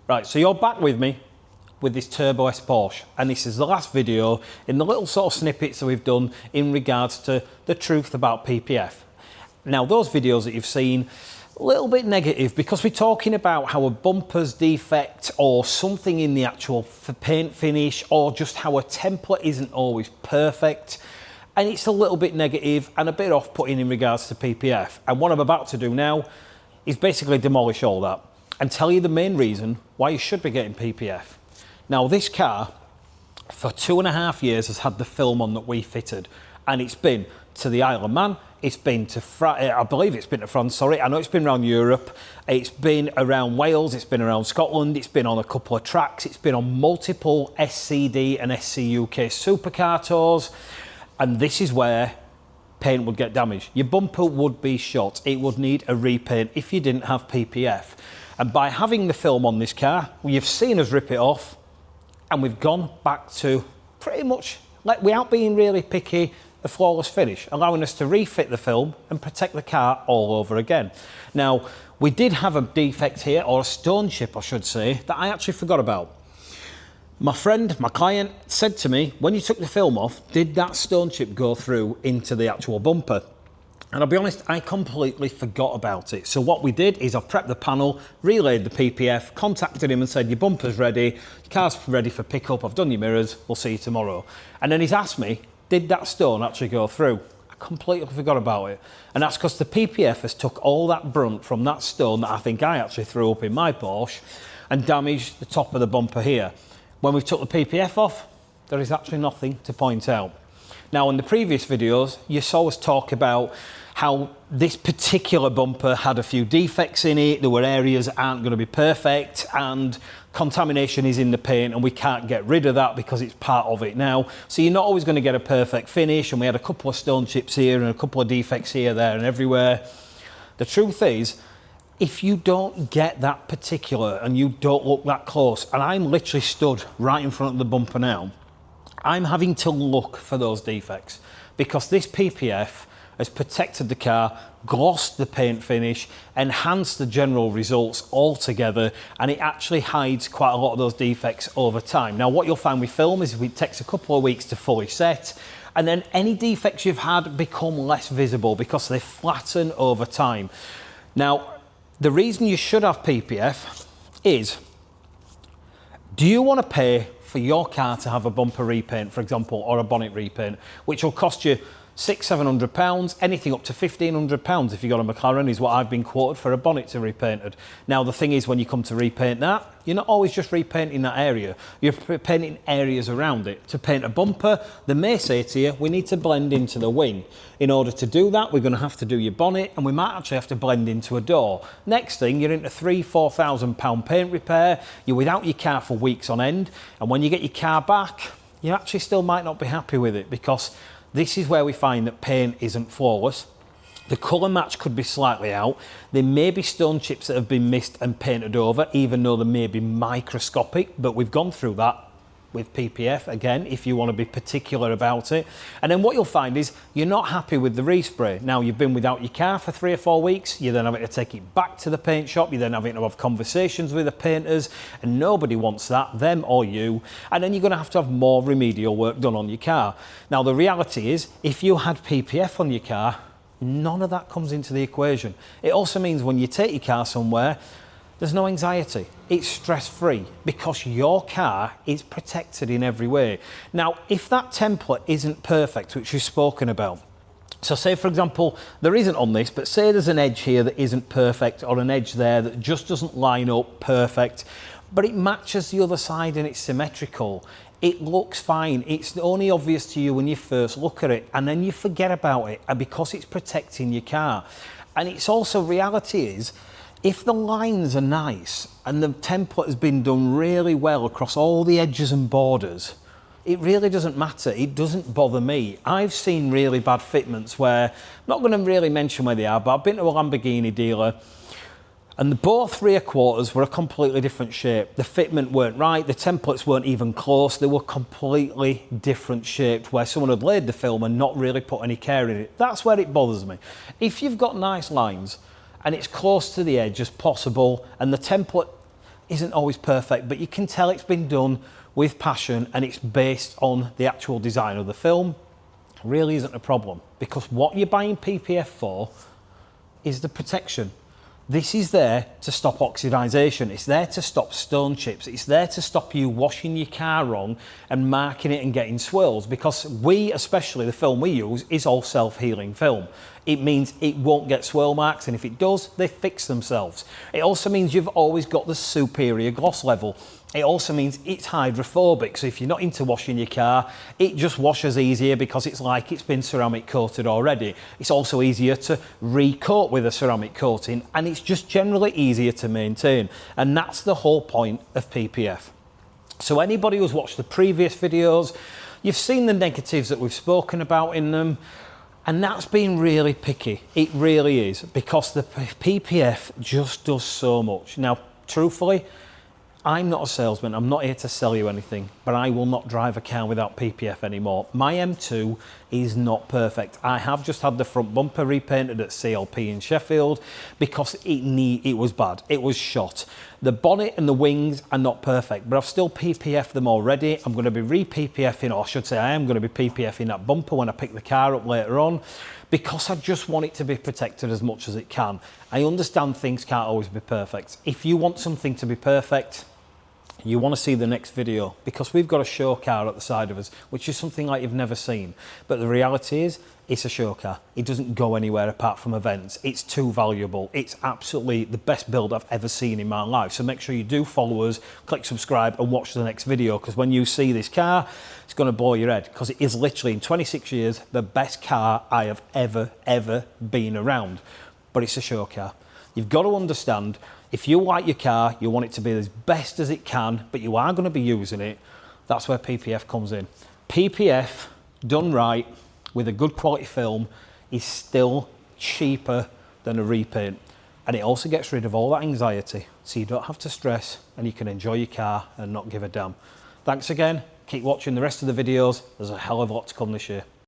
Right, so you're back with me with this Turbo S Porsche, and this is the last video in the little sort of snippets that we've done in regards to the truth about PPF. Now, those videos that you've seen, a little bit negative because we're talking about how a bumper's defect or something in the actual paint finish or just how a template isn't always perfect. And it's a little bit negative and a bit off-putting in regards to PPF. And what I'm about to do now is basically demolish all that and tell you the main reason why you should be getting PPF. Now, this car, for 2.5 years, has had the film on that we fitted. And it's been to the Isle of Man, it's been to, I believe it's been to France, sorry. I know it's been around Europe, it's been around Wales, it's been around Scotland, it's been on a couple of tracks, it's been on multiple SCD and SCUK supercar tours. And this is where paint would get damaged. Your bumper would be shot. It would need a repaint if you didn't have PPF. And by having the film on this car, you've seen us rip it off, and we've gone back to pretty much, like, without being really picky, a flawless finish, allowing us to refit the film and protect the car all over again. Now, we did have a defect here, or a stone chip, I should say, that I actually forgot about. My friend, my client, said to me, when you took the film off, did that stone chip go through into the actual bumper? And I'll be honest, I completely forgot about it. So what we did is I've prepped the panel, relayed the PPF, contacted him and said, your bumper's ready, your car's ready for pickup, I've done your mirrors, we'll see you tomorrow. And then he's asked me, did that stone actually go through? I completely forgot about it. And that's because the PPF has took all that brunt from that stone that I think I actually threw up in my Porsche and damaged the top of the bumper here. When we've took the PPF off, there is actually nothing to point out. Now, in the previous videos, you saw us talk about how this particular bumper had a few defects in it, there were areas that aren't going to be perfect, and contamination is in the paint, and we can't get rid of that because it's part of it now. So you're not always going to get a perfect finish, and we had a couple of stone chips here and a couple of defects here, there, and everywhere. The truth is, if you don't get that particular and you don't look that close, and I'm literally stood right in front of the bumper now, I'm having to look for those defects because this PPF has protected the car, glossed the paint finish, enhanced the general results altogether, and it actually hides quite a lot of those defects over time. Now, what you'll find with film is it takes a couple of weeks to fully set, and then any defects you've had become less visible because they flatten over time. Now, the reason you should have PPF is, do you want to pay for your car to have a bumper repaint, for example, or a bonnet repaint, which will cost you £600-700, anything up to £1,500 if you've got a McLaren is what I've been quoted for a bonnet to repainted. Now, the thing is, when you come to repaint that, you're not always just repainting that area, you're painting areas around it. To paint a bumper, they may say to you, we need to blend into the wing. In order to do that, we're going to have to do your bonnet, and we might actually have to blend into a door. Next thing, you're into £3,000-4,000 paint repair, you're without your car for weeks on end, and when you get your car back, you actually still might not be happy with it because this is where we find that paint isn't flawless. The colour match could be slightly out. There may be stone chips that have been missed and painted over, even though they may be microscopic, but we've gone through that with PPF, again, if you want to be particular about it. And then what you'll find is you're not happy with the respray. Now, you've been without your car for 3 or 4 weeks, you're then having to take it back to the paint shop, you're then having to have conversations with the painters, and nobody wants that, them or you, and then you're going to have more remedial work done on your car. Now, the reality is, if you had PPF on your car, none of that comes into the equation. It also means when you take your car somewhere, there's no anxiety. It's stress-free because your car is protected in every way. Now, if that template isn't perfect, which we've spoken about, so say, for example, there isn't on this, but say there's an edge here that isn't perfect or an edge there that just doesn't line up perfect, but it matches the other side and it's symmetrical. It looks fine. It's only obvious to you when you first look at it, and then you forget about it, and because it's protecting your car. And it's also, reality is, if the lines are nice and the template has been done really well across all the edges and borders, it really doesn't matter. It doesn't bother me. I've seen really bad fitments where, I'm not going to really mention where they are, but I've been to a Lamborghini dealer and both rear quarters were a completely different shape. The fitment weren't right, the templates weren't even close, they were completely different shaped where someone had laid the film and not really put any care in it. That's where it bothers me. If you've got nice lines and it's close to the edge as possible and the template isn't always perfect, but you can tell it's been done with passion and it's based on the actual design of the film. Really isn't a problem, because what you're buying PPF for is the protection. This is there to stop oxidisation. It's there to stop stone chips. It's there to stop you washing your car wrong and marking it and getting swirls, because especially the film we use, is all self-healing film. It means it won't get swirl marks, and if it does, they fix themselves. It also means you've always got the superior gloss level. It also means it's hydrophobic, so if you're not into washing your car, it just washes easier because it's like it's been ceramic coated already. It's also easier to recoat with a ceramic coating, and it's just generally easier to maintain. And that's the whole point of PPF. So anybody who's watched the previous videos, you've seen the negatives that we've spoken about in them, and that's been really picky. It really is, because the PPF just does so much. Now, truthfully, I'm not a salesman, I'm not here to sell you anything, but I will not drive a car without PPF anymore. My M2 is not perfect. I have just had the front bumper repainted at CLP in Sheffield because it was bad, it was shot. The bonnet and the wings are not perfect, but I've still PPF'd them already. I'm going to be re-PPFing, or I should say I am going to be PPFing that bumper when I pick the car up later on, because I just want it to be protected as much as it can. I understand things can't always be perfect. If you want something to be perfect, you want to see the next video, because we've got a show car at the side of us, which is something like you've never seen. But the reality is, it's a show car. It doesn't go anywhere apart from events. It's too valuable. It's absolutely the best build I've ever seen in my life. So make sure you do follow us, click subscribe and watch the next video, because when you see this car, it's going to blow your head, because it is literally, in 26 years, the best car I have ever been around. But it's a show car. You've got to understand, if you like your car, you want it to be as best as it can, but you are going to be using it, that's where PPF comes in. PPF, done right, with a good quality film, is still cheaper than a repaint. And it also gets rid of all that anxiety, so you don't have to stress and you can enjoy your car and not give a damn. Thanks again, keep watching the rest of the videos, there's a hell of a lot to come this year.